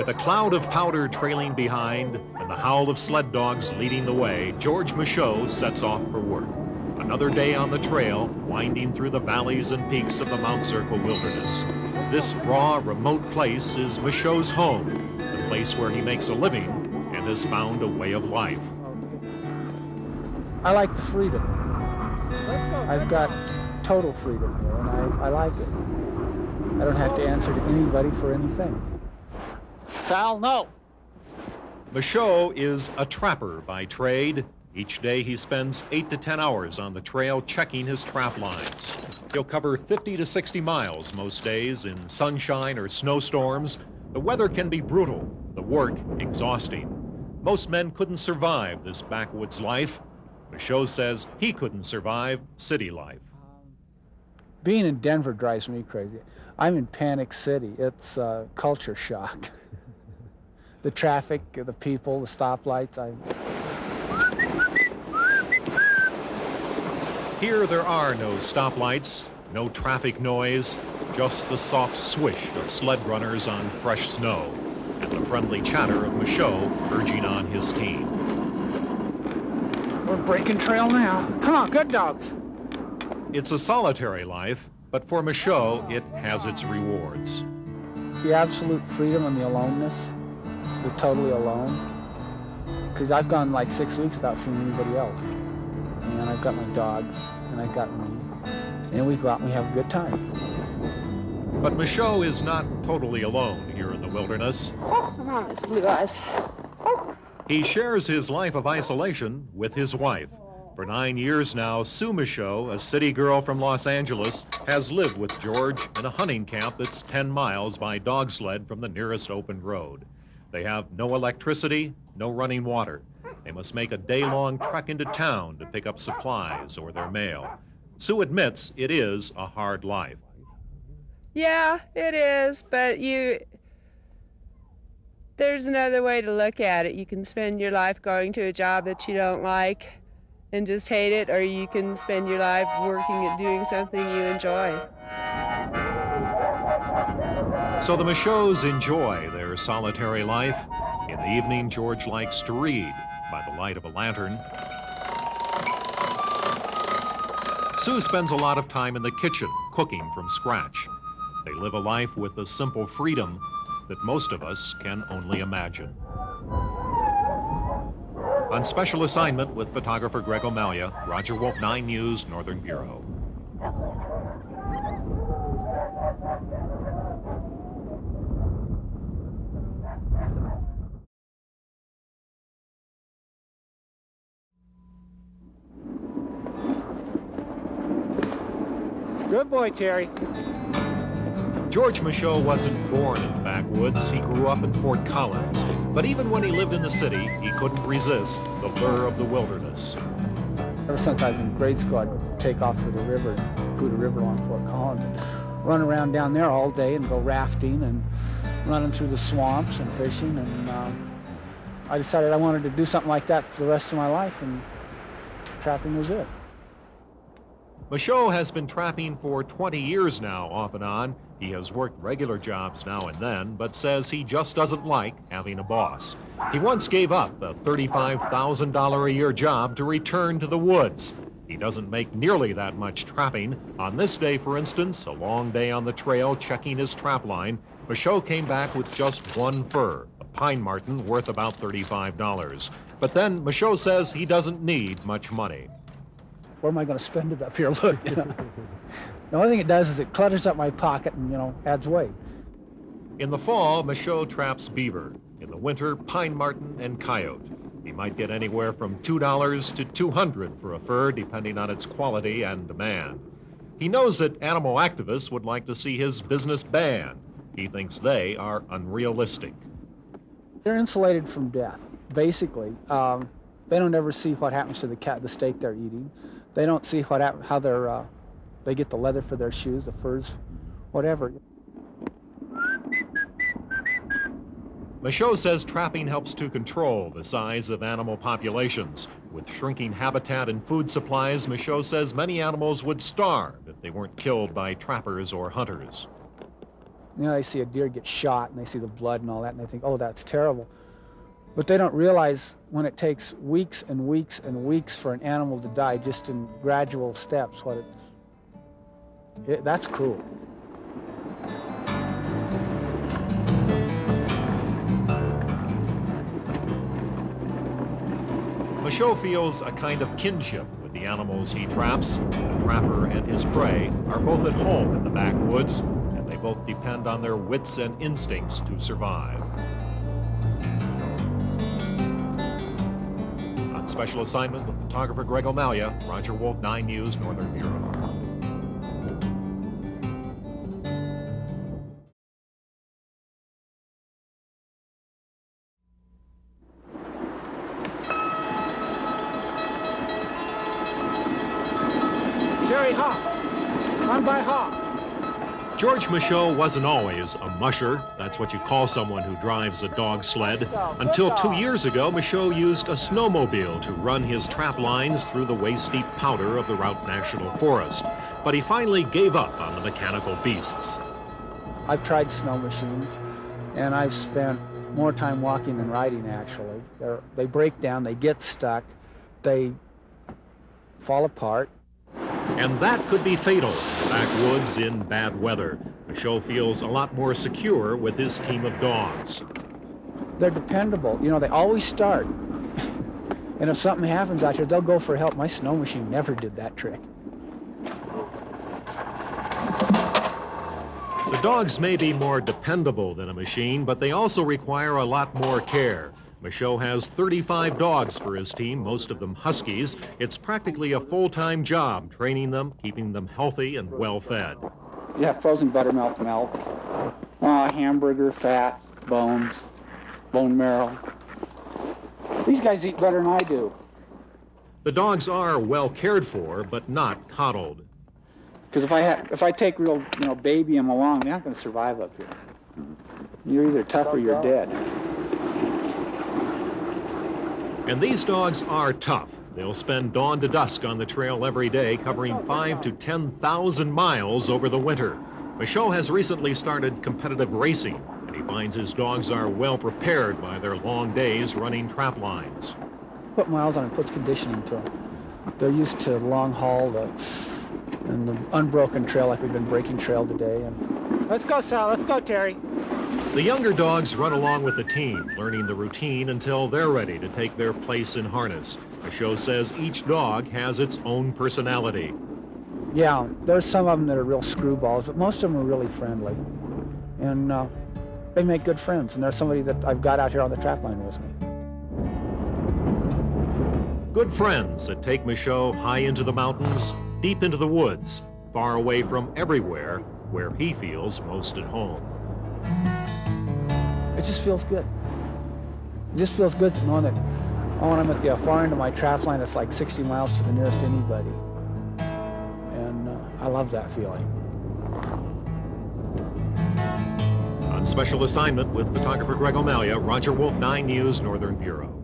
With a cloud of powder trailing behind and the howl of sled dogs leading the way, George Michaud sets off for work. Another day on the trail, winding through the valleys and peaks of the Mount Zirkel wilderness. This raw, remote place is Michaud's home, the place where he makes a living and has found a way of life. I like the freedom. I've got total freedom here, and I like it. I don't have to answer to anybody for anything. Sal, no. Michaud is a trapper by trade. Each day he spends 8 to 10 hours on the trail checking his trap lines. He'll cover 50 to 60 miles most days in sunshine or snowstorms. The weather can be brutal, the work exhausting. Most men couldn't survive this backwoods life. Michaud says he couldn't survive city life. Being in Denver drives me crazy. I'm in Panic City. It's culture shock. The traffic, the people, the stoplights. Here there are no stoplights, no traffic noise, just the soft swish of sled runners on fresh snow and the friendly chatter of Michaud urging on his team. We're breaking trail now. Come on, good dogs. It's a solitary life, but for Michaud, it has its rewards. The absolute freedom and the aloneness, the totally alone. Because I've gone like 6 weeks without seeing anybody else. And I've got my dogs, and I've got me. And we go out and we have a good time. But Michaud is not totally alone here in the wilderness. Come on, it's Blue Eyes. He shares his life of isolation with his wife. For 9 years now, Sue Michaud, a city girl from Los Angeles, has lived with George in a hunting camp that's 10 miles by dog sled from the nearest open road. They have no electricity, no running water. They must make a day-long trek into town to pick up supplies or their mail. Sue admits it is a hard life. Yeah, it is, but there's another way to look at it. You can spend your life going to a job that you don't like and just hate it, or you can spend your life working at doing something you enjoy. So the Michauds enjoy their solitary life. In the evening, George likes to read by the light of a lantern. Sue spends a lot of time in the kitchen, cooking from scratch. They live a life with a simple freedom that most of us can only imagine. On special assignment with photographer Greg O'Malia, Roger Wolf, 9 News, Northern Bureau. Good boy, Terry. George Michaud wasn't born in the backwoods. He grew up in Fort Collins. But even when he lived in the city, he couldn't resist the lure of the wilderness. Ever since I was in grade school, I'd take off for the river, Poudre River along Fort Collins, and run around down there all day and go rafting and running through the swamps and fishing. And I decided I wanted to do something like that for the rest of my life, and trapping was it. Michaud has been trapping for 20 years now, off and on. He has worked regular jobs now and then, but says he just doesn't like having a boss. He once gave up a $35,000 a year job to return to the woods. He doesn't make nearly that much trapping. On this day, for instance, a long day on the trail checking his trap line, Michaud came back with just one fur, a pine marten worth about $35. But then Michaud says he doesn't need much money. Where am I going to spend it up here? Look, you know. The only thing it does is it clutters up my pocket and, adds weight. In the fall, Michaud traps beaver. In the winter, pine marten and coyote. He might get anywhere from $2 to $200 for a fur, depending on its quality and demand. He knows that animal activists would like to see his business banned. He thinks they are unrealistic. They're insulated from death, basically. They don't ever see what happens to the steak they're eating. They don't see how they get the leather for their shoes, the furs, whatever. Michaud says trapping helps to control the size of animal populations. With shrinking habitat and food supplies, Michaud says many animals would starve if they weren't killed by trappers or hunters. You know, they see a deer get shot and they see the blood and all that, and they think, oh, that's terrible. But they don't realize when it takes weeks and weeks and weeks for an animal to die just in gradual steps, that's cruel. Michaud feels a kind of kinship with the animals he traps. The trapper and his prey are both at home in the backwoods, and they both depend on their wits and instincts to survive. On special assignment with photographer Greg O'Malia, Roger Wolf, 9 News, Northern Bureau. Jerry Hawk, run by Hawk. George Michaud wasn't always a musher. That's what you call someone who drives a dog sled. Until 2 years ago, Michaud used a snowmobile to run his trap lines through the waist-deep powder of the Route National Forest. But he finally gave up on the mechanical beasts. I've tried snow machines, and I've spent more time walking than riding, actually. They break down, they get stuck, they fall apart. And that could be fatal in the backwoods in bad weather. Michaud feels a lot more secure with his team of dogs. They're dependable. You know, they always start. And if something happens out here, they'll go for help. My snow machine never did that trick. The dogs may be more dependable than a machine, but they also require a lot more care. Michaud has 35 dogs for his team, most of them huskies. It's practically a full-time job, training them, keeping them healthy and well-fed. You have frozen buttermilk milk, hamburger, fat, bones, bone marrow. These guys eat better than I do. The dogs are well cared for, but not coddled. Because if I take real, baby them along, they're not going to survive up here. You're either tough or you're dead. And these dogs are tough. They'll spend dawn to dusk on the trail every day, covering 5,000 to 10,000 miles over the winter. Michaud has recently started competitive racing, and he finds his dogs are well prepared by their long days running trap lines. Put miles on it, puts conditioning to them. They're used to long haul and the unbroken trail like we've been breaking trail today. And let's go, Sal. Let's go, Terry. The younger dogs run along with the team, learning the routine until they're ready to take their place in harness. Michaud says each dog has its own personality. Yeah, there's some of them that are real screwballs, but most of them are really friendly. And they make good friends, and there's somebody that I've got out here on the trap line with me. Good friends that take Michaud high into the mountains, deep into the woods, far away from everywhere where he feels most at home. It just feels good. It just feels good knowing that when I'm at the far end of my trap line, it's like 60 miles to the nearest anybody. And I love that feeling. On special assignment with photographer Greg O'Malia, Roger Wolf, 9 News, Northern Bureau.